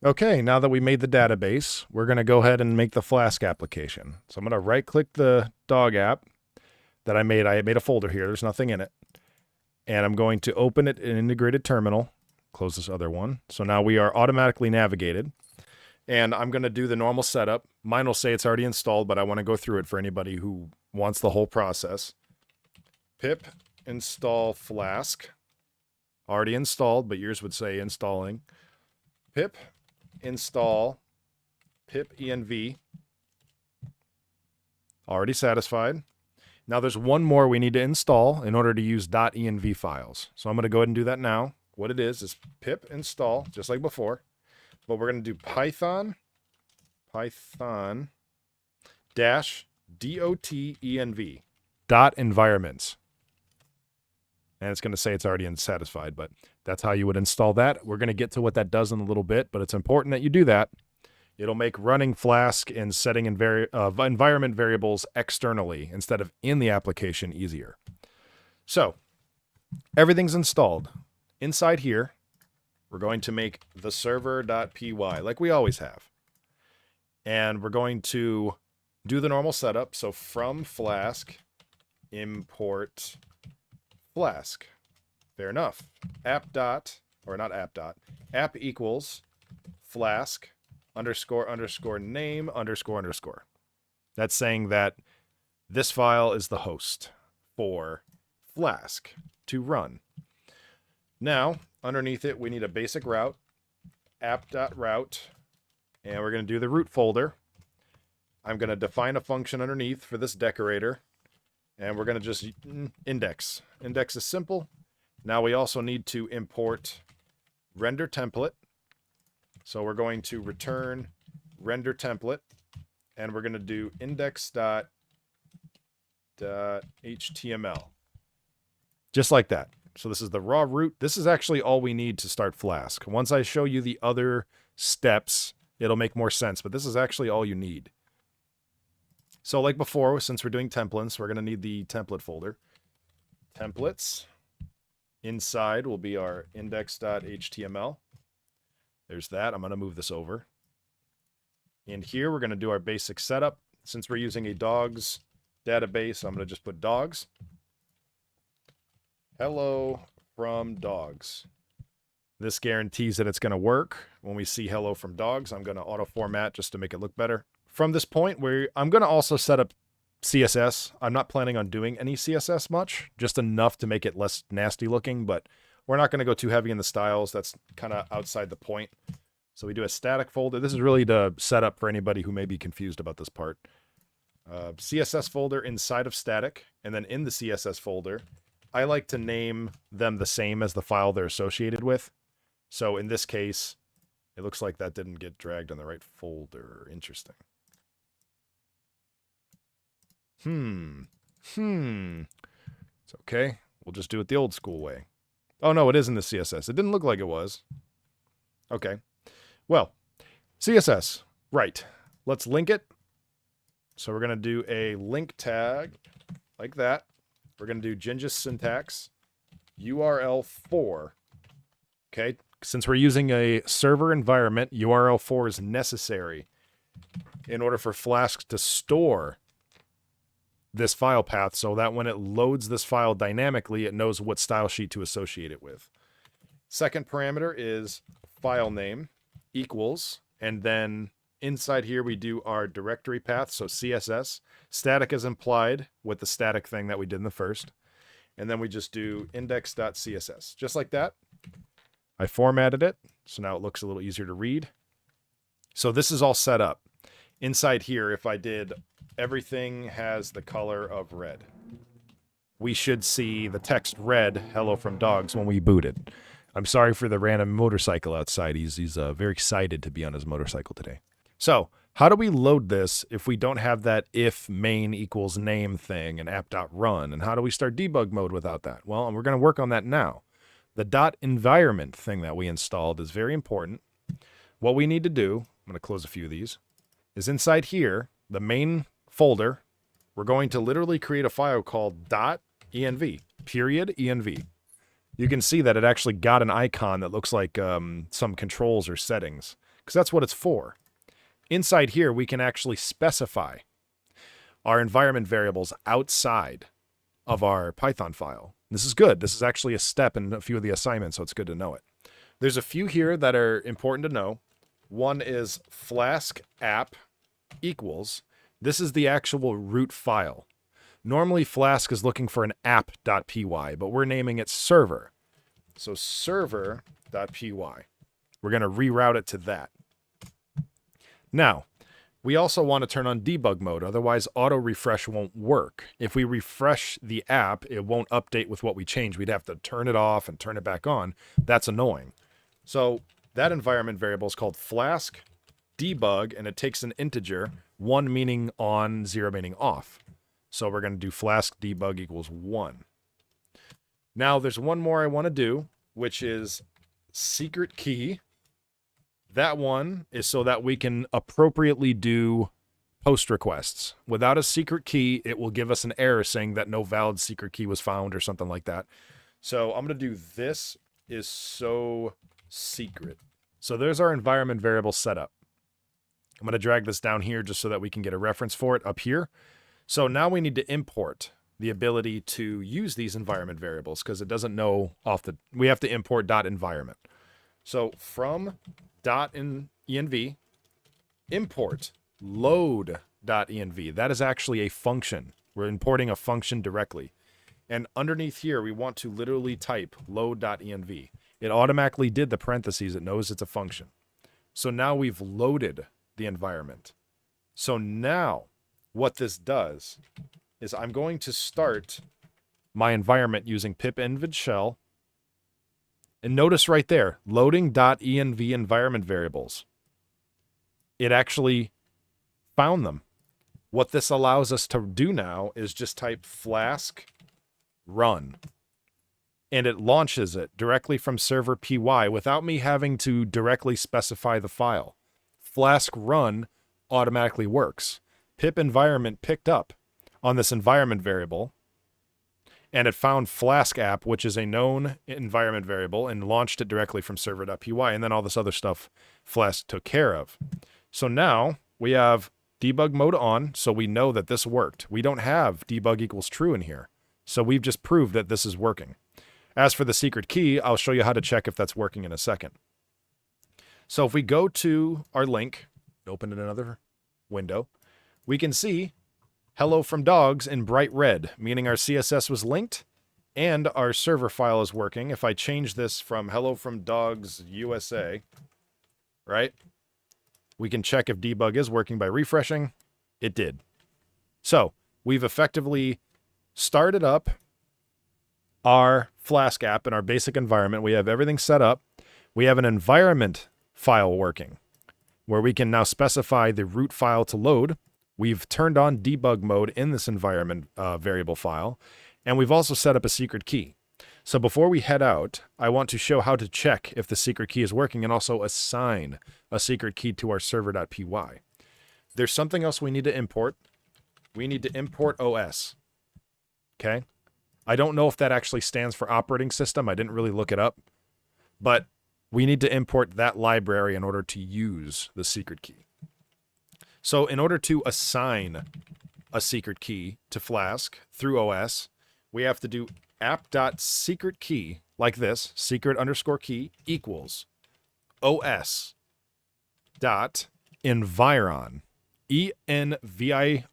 Okay, now that we made the database, we're going to go ahead and make the Flask application. So I'm going to right-click the dog app that I made. I made a folder here. There's nothing in it. And I'm going to open it in Integrated Terminal. Close this other one. So now we are automatically navigated. And I'm going to do the normal setup. Mine will say it's already installed, but I want to go through it for anybody who wants the whole process. Pip install Flask. Already installed, but yours would say installing. Pip install pip env. Already satisfied. Now there's one more we need to install in order to use .env files. So I'm going to go ahead and do that now. What it is pip install, just like before. But we're going to do python dash .dotenv dot environments. And it's going to say it's already satisfied, but that's how you would install that. We're going to get to what that does in a little bit, but it's important that you do that. It'll make running Flask and setting environment variables externally instead of in the application easier. So everything's installed. Inside here, we're going to make the server.py like we always have. And we're going to do the normal setup. So from Flask, import Flask. Fair enough. App equals Flask __ name __. That's saying that this file is the host for Flask to run. Now, underneath it, we need a basic route, app.route, and we're going to do the root folder. I'm going to define a function underneath for this decorator, and we're going to just index. Index is simple. Now we also need to import render template. So we're going to return render template, and we're going to do index.html. Just like that. So this is the raw root. This is actually all we need to start Flask. Once I show you the other steps, it'll make more sense, but this is actually all you need. So like before, since we're doing templates, we're going to need the template folder. Templates. Inside will be our index.html. There's that. I'm going to move this over. In here, we're going to do our basic setup. Since we're using a dogs database, I'm going to just put dogs. Hello from dogs. This guarantees that it's going to work. When we see hello from dogs, I'm going to auto format just to make it look better. From this point, I'm going to also set up CSS. I'm not planning on doing any CSS much, just enough to make it less nasty looking, but we're not going to go too heavy in the styles. That's kind of outside the point. So we do a static folder. This is really to set up for anybody who may be confused about this part. CSS folder inside of static, and then in the CSS folder, I like to name them the same as the file they're associated with. So in this case, it looks like that didn't get dragged on the right folder. Interesting. It's okay. We'll just do it the old school way. Oh, no, it is in the CSS. It didn't look like it was. Okay. Well, CSS. Right. Let's link it. So we're going to do a link tag like that. We're going to do Gingis syntax URL4. Okay. Since we're using a server environment, URL4 is necessary in order for Flask to store this file path so that when it loads this file dynamically, it knows what style sheet to associate it with. Second parameter is file name equals, and then inside here we do our directory path, so CSS. Static is implied with the static thing that we did in the first. And then we just do index.css, just like that. I formatted it, so now it looks a little easier to read. So this is all set up. Inside here, if I did everything has the color of red, we should see the text red, hello from dogs, when we boot it. I'm sorry for the random motorcycle outside. He's very excited to be on his motorcycle today. So how do we load this if we don't have that if main equals name thing and app.run? And how do we start debug mode without that? Well, we're going to work on that now. The .environment thing that we installed is very important. What we need to do, I'm going to close a few of these, is inside here, the main folder, we're going to literally create a file called .env, period env. You can see that it actually got an icon that looks like some controls or settings, because that's what it's for. Inside here, we can actually specify our environment variables outside of our Python file. This is good. This is actually a step in a few of the assignments, so it's good to know it. There's a few here that are important to know. One is Flask app equals. This is the actual root file. Normally, Flask is looking for an app.py, but we're naming it server. So server.py. We're going to reroute it to that. Now, we also want to turn on debug mode, otherwise auto refresh won't work. If we refresh the app, it won't update with what we change. We'd have to turn it off and turn it back on. That's annoying. So that environment variable is called Flask debug, and it takes an integer, 1 meaning on, 0 meaning off. So we're going to do Flask debug equals 1. Now there's one more I want to do, which is secret key. That one is so that we can appropriately do post requests. Without a secret key, it will give us an error saying that no valid secret key was found or something like that. So I'm going to do this is so secret. So there's our environment variable setup. I'm going to drag this down here just so that we can get a reference for it up here. So now we need to import the ability to use these environment variables because it doesn't know we have to import .environment. So from .env, import load.env. That is actually a function. We're importing a function directly. And underneath here, we want to literally type load.env. It automatically did the parentheses. It knows it's a function. So now we've loaded the environment. So now what this does is I'm going to start my environment using pip envid shell. And notice right there, loading.env environment variables. It actually found them. What this allows us to do now is just type Flask run. And it launches it directly from server py without me having to directly specify the file. Flask run automatically works. Pip environment picked up on this environment variable, and it found Flask app, which is a known environment variable, and launched it directly from server.py, and then all this other stuff Flask took care of. So now we have debug mode on, so we know that this worked. We don't have debug equals true in here, so we've just proved that this is working. As for the secret key, I'll show you how to check if that's working in a second. So if we go to our link, open in another window, we can see hello from dogs in bright red, meaning our CSS was linked and our server file is working. If I change this from hello from dogs USA, right? We can check if debug is working by refreshing. It did. So we've effectively started up our Flask app in our basic environment. We have everything set up. We have an environment file working where we can now specify the root file to load. We've turned on debug mode in this environment variable file, and we've also set up a secret key. So before we head out, I want to show how to check if the secret key is working and also assign a secret key to our server.py. There's something else we need to import. We need to import OS. Okay? I don't know if that actually stands for operating system. I didn't really look it up. But we need to import that library in order to use the secret key. So in order to assign a secret key to Flask through OS, we have to do app.secretKey, like this, secret underscore key equals OS dot environ, ENVIRON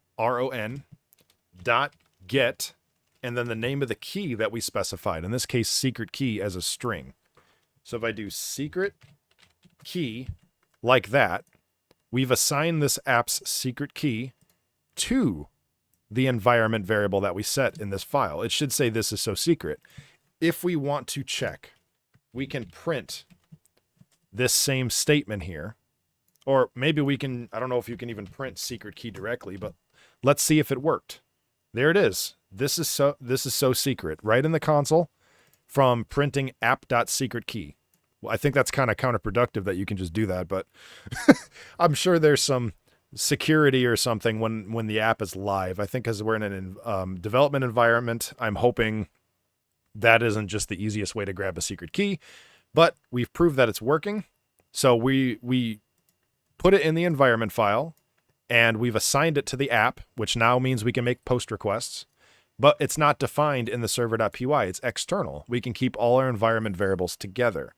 dot get, and then the name of the key that we specified, in this case, secret key as a string. So if I do secret key like that, we've assigned this app's secret key to the environment variable that we set in this file. It should say this is so secret. If we want to check, we can print this same statement here. Or maybe we can, I don't know if you can even print secret key directly, but let's see if it worked. There it is. This is so secret. Right in the console from printing app.secretKey. Well, I think that's kind of counterproductive that you can just do that, but I'm sure there's some security or something when the app is live. I think because we're in a development environment, I'm hoping that isn't just the easiest way to grab a secret key, but we've proved that it's working. So we put it in the environment file, and we've assigned it to the app, which now means we can make post requests, but it's not defined in the server.py. It's external. We can keep all our environment variables together.